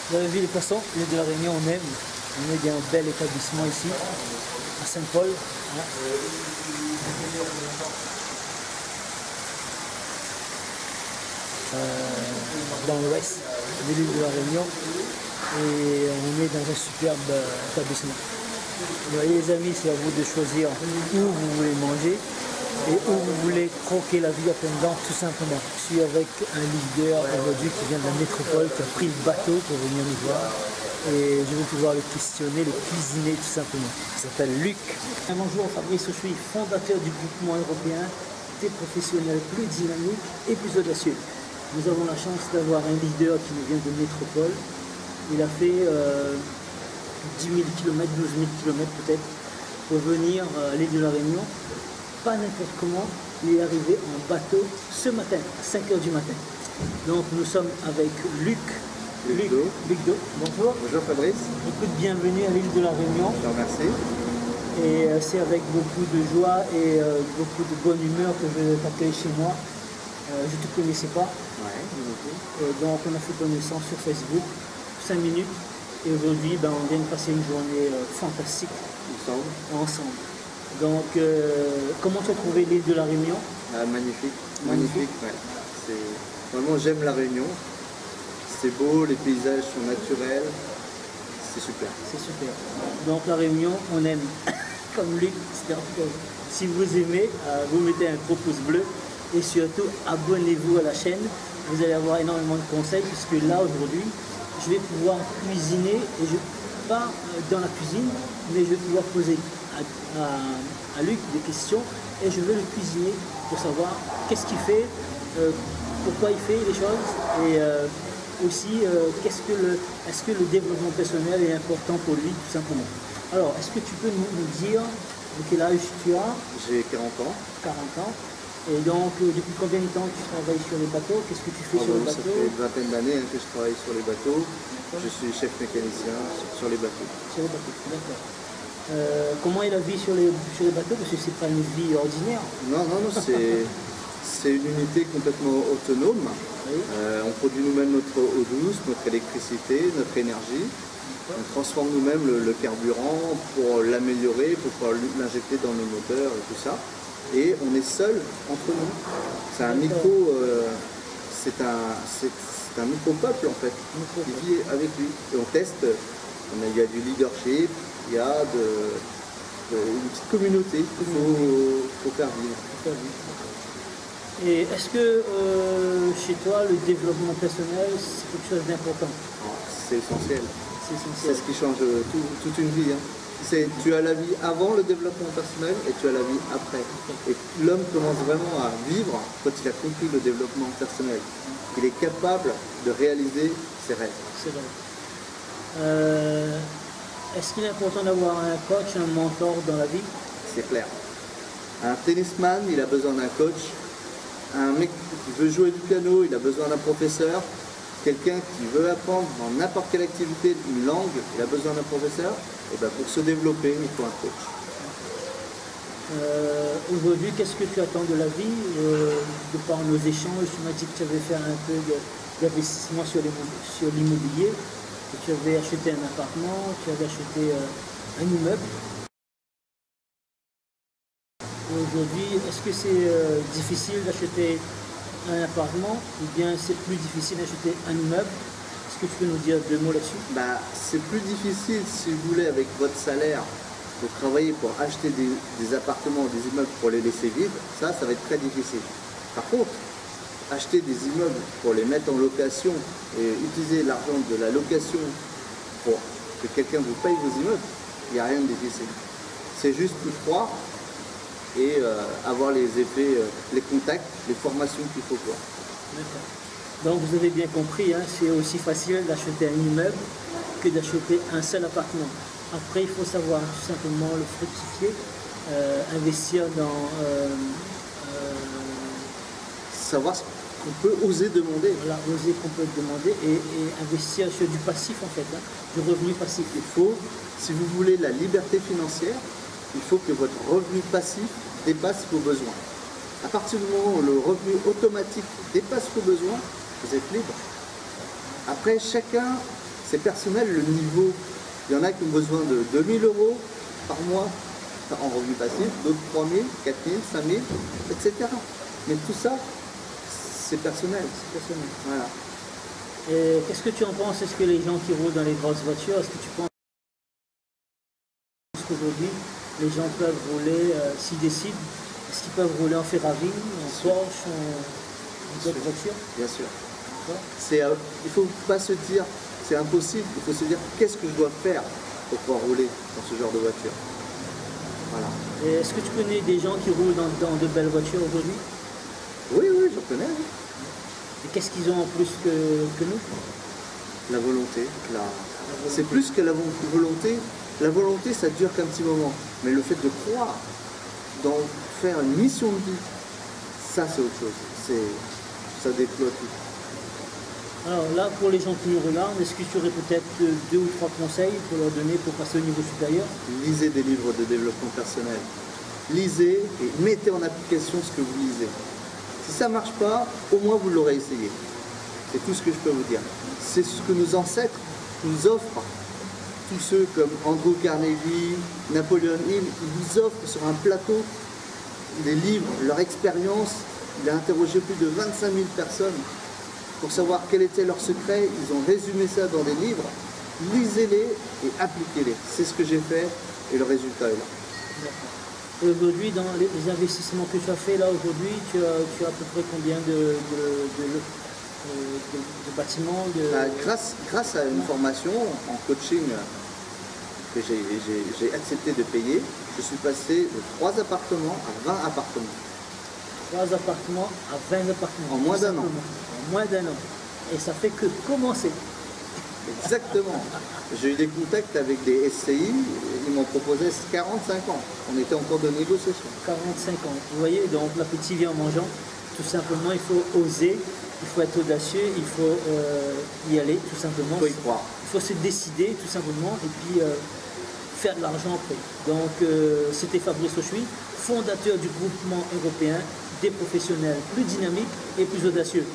Vous avez vu les poissons, l'île de la Réunion, on aime. On est dans un bel établissement ici, à Saint-Paul. Hein. Dans l'ouest de l'île de la Réunion. Et on est dans un superbe établissement. Vous voyez les amis, c'est à vous de choisir où vous voulez manger et où vous voulez croquer la vie à pleines dents, tout simplement. Je suis avec un leader aujourd'hui qui vient de la métropole, qui a pris le bateau pour venir nous voir. Et je vais pouvoir le questionner, le cuisiner tout simplement. Il s'appelle Luc. Bonjour Fabrice, je suis fondateur du groupement européen des professionnels plus dynamiques et plus audacieux. Nous avons la chance d'avoir un leader qui nous vient de métropole. Il a fait 10 000 km, 12 000 km peut-être, pour venir à l'île de la Réunion. Pas n'importe comment, il est arrivé en bateau ce matin, à 5 h du matin. Donc nous sommes avec Luc Do. Bonjour. Bonjour Fabrice. Écoute, bienvenue à l'île de la Réunion. Je te remercie. Et c'est avec beaucoup de joie et beaucoup de bonne humeur que je t'accueille chez moi. Je ne te connaissais pas. Ouais, Et donc on a fait connaissance sur Facebook, 5 minutes. Et aujourd'hui, on vient de passer une journée fantastique ensemble. Donc, comment tu as trouvé l'île de la Réunion? Magnifique. Magnifique, ouais. Vraiment, j'aime la Réunion. C'est beau, les paysages sont naturels. C'est super. C'est super. Donc, la Réunion, on aime. Comme Luc, si vous aimez, vous mettez un gros pouce bleu. Et surtout, abonnez-vous à la chaîne. Vous allez avoir énormément de conseils, puisque là, aujourd'hui, je vais pouvoir cuisiner, et pas dans la cuisine, mais je vais pouvoir poser à Luc des questions, et je vais le cuisiner pour savoir qu'est-ce qu'il fait, pourquoi il fait les choses, et aussi est-ce que le développement personnel est important pour lui, tout simplement. Alors, est-ce que tu peux nous dire de quel âge tu as? J'ai 40 ans. 40 ans. Et donc, depuis combien de temps tu travailles sur les bateaux? Qu'est-ce que tu fais sur les bateaux? Ça fait une vingtaine d'années que je travaille sur les bateaux. Je suis chef mécanicien sur les bateaux. Sur les bateaux, d'accord. Comment est la vie sur les bateaux? Parce que c'est pas une vie ordinaire. Non, c'est une unité complètement autonome. Oui. On produit nous-mêmes notre eau douce, notre électricité, notre énergie. On transforme nous-mêmes le carburant pour l'améliorer, pour pouvoir l'injecter dans nos moteurs et tout ça. Et on est seul entre nous. C'est un c'est un micro-peuple en fait, qui vit avec lui. Et on teste, il y a du leadership, il y a une petite communauté qu'il faut faire vivre. Et est-ce que chez toi, le développement personnel, c'est quelque chose d'important? C'est essentiel. C'est ce qui change toute une vie. Hein. Tu as la vie avant le développement personnel et tu as la vie après. Et l'homme commence vraiment à vivre quand il a compris le développement personnel. Il est capable de réaliser ses rêves. C'est vrai. Est-ce qu'il est important d'avoir un coach, un mentor dans la vie? C'est clair. Un tennisman, il a besoin d'un coach. Un mec qui veut jouer du piano, il a besoin d'un professeur. Quelqu'un qui veut apprendre dans n'importe quelle activité une langue, il a besoin d'un professeur. Et pour se développer, il faut un coach. Aujourd'hui, qu'est-ce que tu attends de la vie? De par nos échanges, tu m'as dit que tu avais fait un peu d'investissement sur l'immobilier, que tu avais acheté un appartement, tu avais acheté un immeuble. Aujourd'hui, est-ce que c'est difficile d'acheter un appartement ou bien c'est plus difficile d'acheter un immeuble? Est-ce que tu peux nous dire deux mots là-dessus? C'est plus difficile si vous voulez avec votre salaire de travailler pour acheter des appartements ou des immeubles pour les laisser vides. Ça va être très difficile. Par contre, acheter des immeubles pour les mettre en location et utiliser l'argent de la location pour que quelqu'un vous paye vos immeubles, il n'y a rien de difficile. C'est juste y croire et avoir les effets, les contacts, les formations qu'il faut voir. D'accord. Donc vous avez bien compris, hein, c'est aussi facile d'acheter un immeuble que d'acheter un seul appartement. Après, il faut savoir tout simplement le fructifier, investir dans... savoir ce qu'on peut oser demander. Voilà, oser qu'on peut demander et investir sur du passif en fait, hein, du revenu passif. Il faut, si vous voulez la liberté financière, il faut que votre revenu passif dépasse vos besoins. À partir du moment où le revenu automatique dépasse vos besoins, vous êtes libre. Après, chacun, C'est personnel le niveau. Il y en a qui ont besoin de 2000 € par mois en revenu passif, d'autres 3000, 4000, 5000, etc. Mais tout ça, c'est personnel. C'est personnel. Voilà. Et qu'est-ce que tu en penses? Est-ce que les gens qui roulent dans les grosses voitures, est-ce que tu penses qu'aujourd'hui, les gens peuvent rouler, s'ils décident, est-ce qu'ils peuvent rouler en Ferrari, en Porsche, en d'autres voitures? Bien sûr. Il ne faut pas se dire c'est impossible, il faut se dire qu'est-ce que je dois faire pour pouvoir rouler dans ce genre de voiture. Voilà. Et est-ce que tu connais des gens qui roulent dans de belles voitures aujourd'hui? Oui, j'en connais. Oui. Et qu'est-ce qu'ils ont en plus que nous? La volonté. C'est plus que la volonté. La volonté, ça dure qu'un petit moment. Mais le fait de croire, d'en faire une mission de vie, ça c'est autre chose. Ça déploie tout. Alors là, pour les gens qui nous regardent, est-ce que tu aurais peut-être 2 ou 3 conseils pour leur donner pour passer au niveau supérieur? Lisez des livres de développement personnel. Lisez et mettez en application ce que vous lisez. Si ça ne marche pas, au moins vous l'aurez essayé. C'est tout ce que je peux vous dire. C'est ce que nos ancêtres nous offrent. Tous ceux comme Andrew Carnegie, Napoleon Hill, ils vous offrent sur un plateau des livres, leur expérience. Il a interrogé plus de 25 000 personnes pour savoir quel était leur secret. Ils ont résumé ça dans des livres. Lisez-les et appliquez-les. C'est ce que j'ai fait et le résultat est là. Et aujourd'hui, dans les investissements que tu as fait là aujourd'hui, tu as à peu près combien de bâtiments Grâce à une formation en coaching que j'ai accepté de payer, je suis passé de 3 appartements à 20 appartements. 3 appartements à 20 appartements. En moins d'un an. En moins d'un an. Et ça fait que commencer. Exactement. J'ai eu des contacts avec des SCI, ils m'ont proposé 45 ans. On était en cours de négociation. 45 ans. Vous voyez, donc l'appétit vient en mangeant. Tout simplement, il faut oser, il faut être audacieux, il faut y aller, tout simplement. Il faut y croire. Il faut se décider, tout simplement, et puis faire de l'argent après. Donc, c'était Fabrice Auchuy, fondateur du groupement européen des professionnels plus dynamiques et plus audacieux.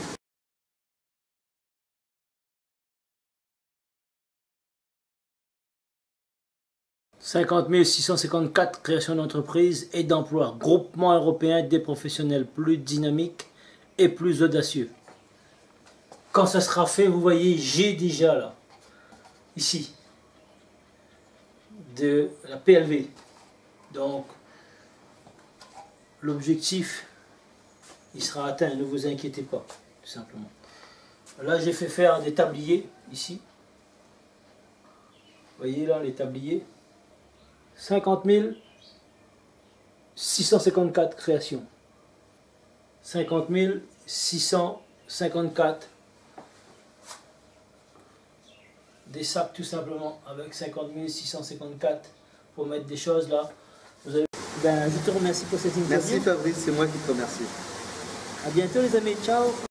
50 654 créations d'entreprises et d'emplois. Groupement européen des professionnels plus dynamiques et plus audacieux. Quand ça sera fait, vous voyez, j'ai déjà là, ici, de la PLV. Donc, l'objectif, il sera atteint, ne vous inquiétez pas, tout simplement. Là, j'ai fait faire des tabliers, ici. Vous voyez là, les tabliers. 50 654 créations. 50 654 des sacs tout simplement avec 50 654 pour mettre des choses là. Vous avez... je te remercie pour cette interview. Merci Fabrice, c'est moi qui te remercie. À bientôt les amis, ciao.